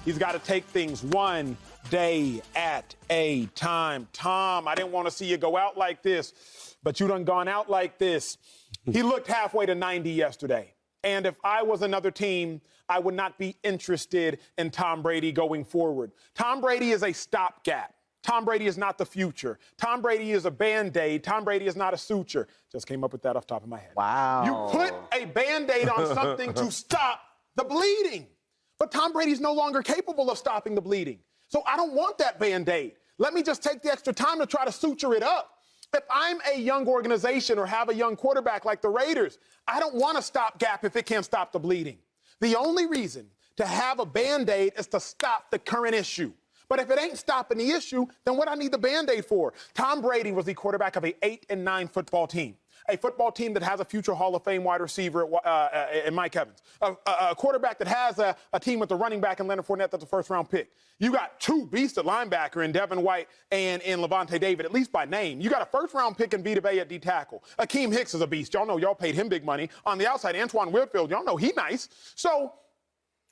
He's got to take things one day at a time. Tom, I didn't want to see you go out like this, but you done gone out like this. He looked halfway to 90 yesterday. And if I was another team, I would not be interested in Tom Brady going forward. Tom Brady is a stopgap. Tom Brady is not the future. Tom Brady is a Band-Aid. Tom Brady is not a suture. Just came up with that off the top of my head. Wow. You put a Band-Aid on something to stop the bleeding. But Tom Brady's no longer capable of stopping the bleeding. So I don't want that Band-Aid. Let me just take the extra time to try to suture it up. If I'm a young organization or have a young quarterback like the Raiders, I don't want a stopgap if it can't stop the bleeding. The only reason to have a Band-Aid is to stop the current issue. But if it ain't stopping the issue, then what I need the Band-Aid for? Tom Brady was the quarterback of a 8-9 football team. A football team that has a future Hall of Fame wide receiver in Mike Evans. A quarterback that has a team with a running back in Leonard Fournette that's a first-round pick. You got two beasts at linebacker in Devin White and in Levante David, at least by name. You got a first-round pick in Vita Bay at D-tackle. Akeem Hicks is a beast. Y'all know y'all paid him big money. On the outside, Antoine Whitfield, y'all know he nice. So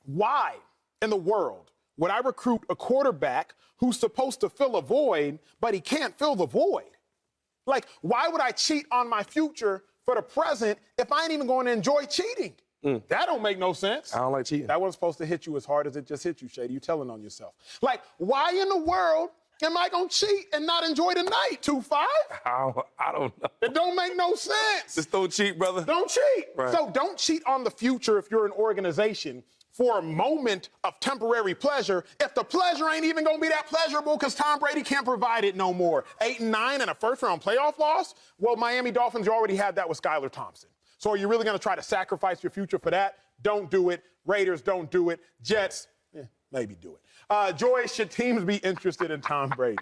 why in the world would I recruit a quarterback who's supposed to fill a void, but he can't fill the void? Like, why would I cheat on my future for the present if I ain't even going to enjoy cheating? That don't make no sense. I don't like cheating. That wasn't supposed to hit you as hard as it just hit you, Shady. You telling on yourself. Like, why in the world am I going to cheat and not enjoy the night, 2-5? I don't know. It don't make no sense. Just don't cheat, brother. Don't cheat. Right. So don't cheat on the future if you're an organization for a moment of temporary pleasure if the pleasure ain't even going to be that pleasurable because Tom Brady can't provide it no more. 8-9 and a first-round playoff loss? Well, Miami Dolphins, you already had that with Skylar Thompson. So are you really going to try to sacrifice your future for that? Don't do it. Raiders, don't do it. Jets, maybe do it. Joy, should teams be interested in Tom Brady?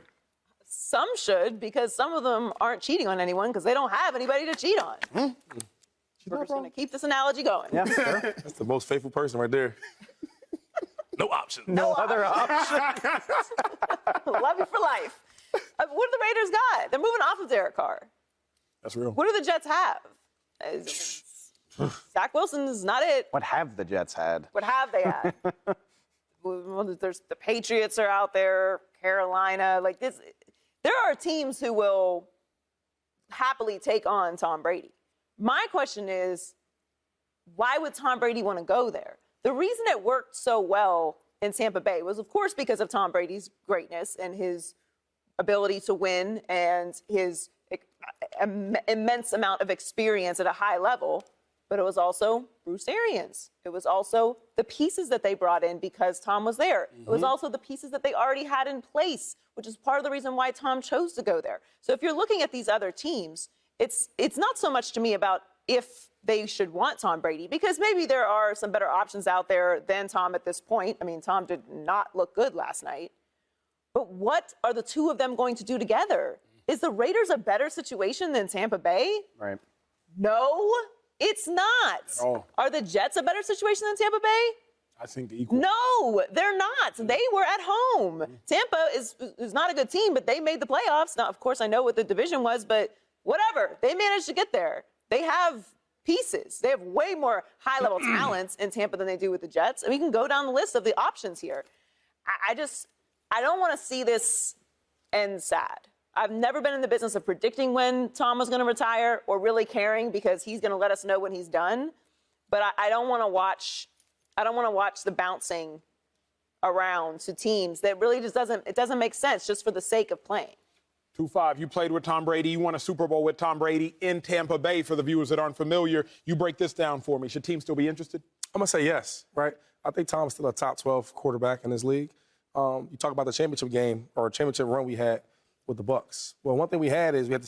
Some should, because some of them aren't cheating on anyone because they don't have anybody to cheat on. We're just going to keep this analogy going. Yeah, sure. That's the most faithful person right there. No option. No other option. Love you for life. What do the Raiders got? They're moving off of Derek Carr. That's real. What do the Jets have? Zach Wilson is not it. What have the Jets had? What have they had? Well, there's the Patriots are out there, Carolina. Like this, there are teams who will happily take on Tom Brady. My question is, why would Tom Brady want to go there? The reason it worked so well in Tampa Bay was, of course, because of Tom Brady's greatness and his ability to win and his immense amount of experience at a high level. But it was also Bruce Arians. It was also the pieces that they brought in because Tom was there. It was also the pieces that they already had in place, which is part of the reason why Tom chose to go there. So if you're looking at these other teams, it's not so much to me about if they should want Tom Brady, because maybe there are some better options out there than Tom at this point. I mean, Tom did not look good last night. But what are the two of them going to do together? Is the Raiders a better situation than Tampa Bay? Right. No, it's not. At all. Are the Jets a better situation than Tampa Bay? I think equal. No, they're not. They were at home. Tampa is not a good team, but they made the playoffs. Now, of course, I know what the division was, but whatever. They managed to get there. They have pieces. They have way more high-level talents in Tampa than they do with the Jets. And we can go down the list of the options here. I don't want to see this end sad. I've never been in the business of predicting when Tom was going to retire or really caring because he's going to let us know when he's done. But I don't want to watch. I don't want to watch the bouncing around to teams that really just doesn't make sense just for the sake of playing. 2-5, you played with Tom Brady. You won a Super Bowl with Tom Brady in Tampa Bay. For the viewers that aren't familiar, you break this down for me. Should teams still be interested? I'm going to say yes, right? I think Tom's still a top 12 quarterback in this league. You talk about the championship game or championship run we had with the Bucs. Well, one thing we had is we had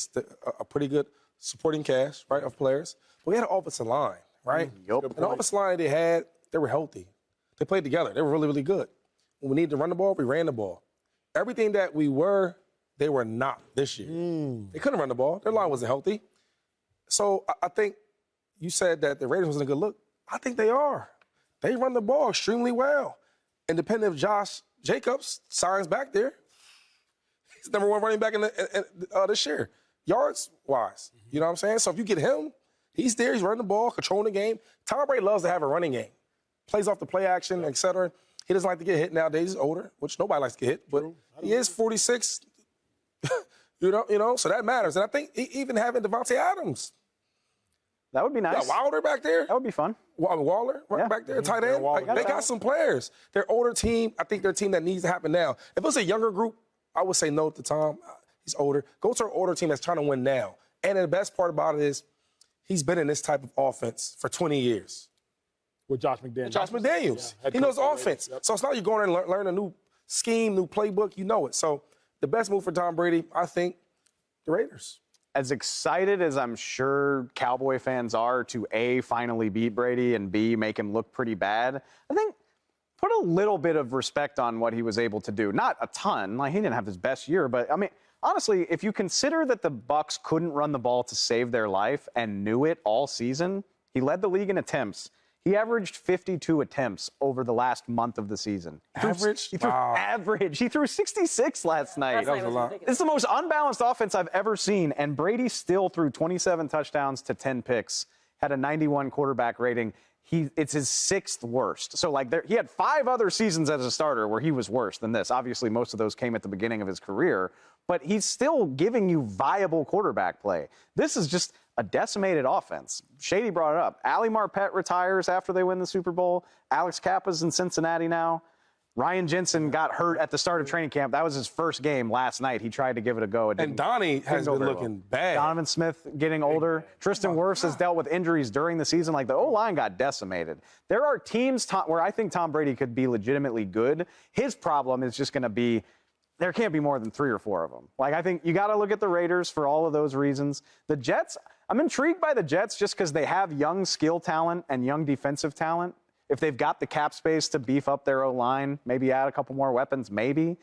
a pretty good supporting cast, right, of players. But we had an offensive line, right? Yup. And the offensive line they were healthy. They played together. They were really, really good. When we needed to run the ball, we ran the ball. Everything that we were, they were not this year. They couldn't run the ball. Their line wasn't healthy. So I think you said that the Raiders wasn't a good look. I think they are. They run the ball extremely well. Independent of Josh Jacobs signs back there. He's number one running back in this year, yards-wise. You know what I'm saying? So if you get him, he's there. He's running the ball, controlling the game. Tom Brady loves to have a running game. Plays off the play action, et cetera. He doesn't like to get hit nowadays. He's older, which nobody likes to get hit, but he is 46. you know, so that matters. And I think even having Devontae Adams. That would be nice. Yeah, Wilder back there. That would be fun. Waller right back there, tight end. They got some players. Their older team, I think their team that needs to happen now. If it was a younger group, I would say no to Tom. He's older. Go to an older team that's trying to win now. And the best part about it is he's been in this type of offense for 20 years. With Josh McDaniels. Josh McDaniels. Yeah, he knows offense. Yep. So it's not you going in and learn a new scheme, new playbook. You know it. So the best move for Tom Brady, I think, the Raiders. As excited as I'm sure Cowboy fans are to A, finally beat Brady, and B, make him look pretty bad, I think put a little bit of respect on what he was able to do. Not a ton. Like, he didn't have his best year, but, I mean, honestly, if you consider that the Bucs couldn't run the ball to save their life and knew it all season, he led the league in attempts. He averaged 52 attempts over the last month of the season. Average? Average. He threw 66 last night. That was a lot. It's the most unbalanced offense I've ever seen, and Brady still threw 27 touchdowns to 10 picks, had a 91 quarterback rating. It's his 6th worst. So, like, he had 5 other seasons as a starter where he was worse than this. Obviously, most of those came at the beginning of his career, but he's still giving you viable quarterback play. This is just a decimated offense. Shady brought it up. Ali Marpet retires after they win the Super Bowl. Alex Kappa's in Cincinnati now. Ryan Jensen got hurt at the start of training camp. That was his first game last night. He tried to give it a go. And Donnie has been looking bad. Donovan Smith getting older. Tristan Wirfs has dealt with injuries during the season. Like, the O-line got decimated. There are teams where I think Tom Brady could be legitimately good. His problem is just going to be there can't be more than 3 or 4 of them. Like, I think you got to look at the Raiders for all of those reasons. The Jets, I'm intrigued by the Jets just because they have young skill talent and young defensive talent. If they've got the cap space to beef up their O-line, maybe add a couple more weapons, maybe.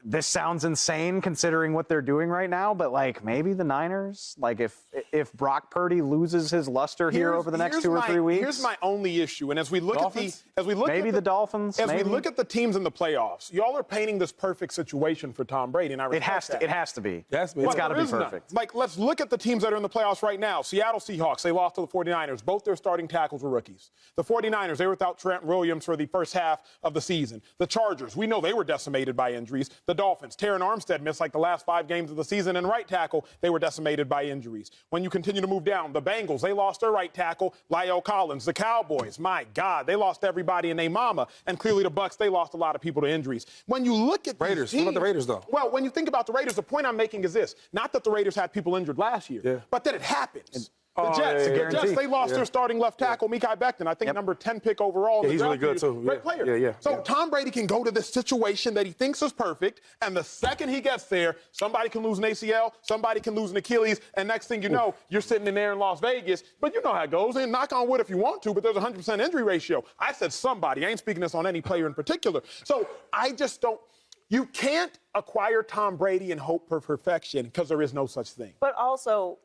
This sounds insane considering what they're doing right now, but, like, maybe the Niners? Like, if Brock Purdy loses his luster here over the next 2 or 3 weeks? Here's my only issue, and as we look Dolphins? maybe the Dolphins, we look at the teams in the playoffs, y'all are painting this perfect situation for Tom Brady, and I respect that. It has to be. It's got to be perfect. Like, let's look at the teams that are in the playoffs right now. Seattle Seahawks, they lost to the 49ers. Both their starting tackles were rookies. The 49ers, they were without Trent Williams for the first half of the season. The Chargers, we know they were decimated by injuries. The Dolphins, Taron Armstead missed like the last 5 games of the season, and right tackle, they were decimated by injuries. When you continue to move down, the Bengals, they lost their right tackle, La'el Collins. The Cowboys, my God, they lost everybody and their mama. And clearly the Bucs, they lost a lot of people to injuries. When you look at Raiders, these teams, what about the Raiders, though? Well, when you think about the Raiders, the point I'm making is this. Not that the Raiders had people injured last year, but that it happens. The Jets, they lost their starting left tackle, Mekhi Becton, I think number 10 pick overall. He's really good, too. Great player. So Tom Brady can go to this situation that he thinks is perfect, and the second he gets there, somebody can lose an ACL, somebody can lose an Achilles, and next thing you know, you're sitting in there in Las Vegas. But you know how it goes, and knock on wood if you want to, but there's a 100% injury ratio. I said somebody. I ain't speaking this on any player in particular. So I just don't. You can't acquire Tom Brady and hope for perfection because there is no such thing. But also,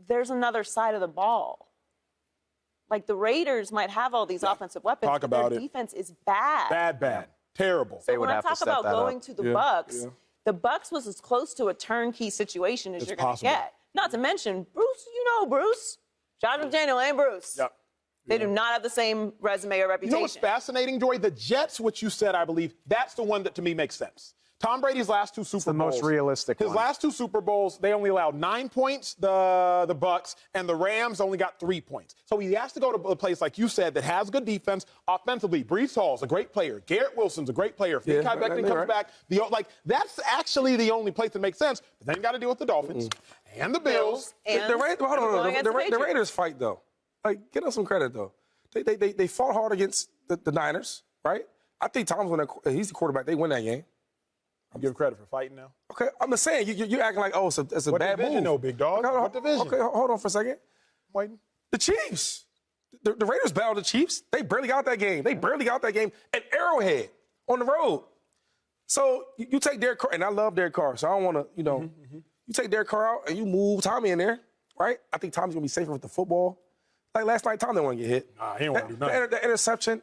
there's another side of the ball. Like, the Raiders might have all these offensive weapons, but their defense is bad. Bad. Terrible. So when I talk about going to the Bucs, the Bucs was as close to a turnkey situation as you're going to get. Not to mention, Bruce, Bruce. Josh McDaniels and Bruce. Yep. They do not have the same resume or reputation. You know what's fascinating, Joy? The Jets, which you said, I believe, that's the one that to me makes sense. Tom Brady's last 2 Super Bowls. The most realistic one. His last 2 Super Bowls, they only allowed 9 points, the Bucs, and the Rams only got 3 points. So he has to go to a place, like you said, that has good defense offensively. Breece Hall's a great player. Garrett Wilson's a great player. If Mekhi Becton comes back, that's actually the only place that makes sense. But then you got to deal with the Dolphins and the Bills. And the Raiders fight, though. Like, get us some credit, though. They fought hard against the Niners, right? I think he's the quarterback. They win that game. I'm giving credit for fighting now. Okay, I'm just saying, you're acting like, it's a bad move. What division, though, big dog? What division? Okay, hold on for a second. Waiting. The Chiefs. The Raiders battled the Chiefs. They barely got that game. At Arrowhead on the road. So you take Derek Carr, and I love Derek Carr, so I don't want to, you take Derek Carr out and you move Tommy in there, right? I think Tommy's going to be safer with the football. Like last night, Tommy didn't want to get hit. Nah, he didn't want to do nothing. The interception,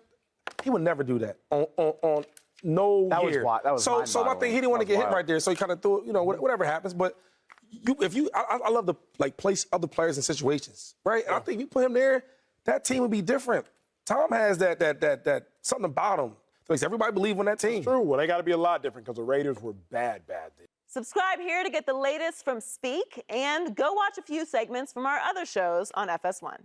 he would never do that on no that year. Was so my thing, he didn't want to get hit right there, so he kind of threw it, whatever happens. But I love to place other players in situations, right? And I think if you put him there, that team would be different. Tom has that something about him that makes everybody believe in that team. True. Well, they got to be a lot different because the Raiders were bad this. Subscribe here to get the latest from Speak, and go watch a few segments from our other shows on FS1.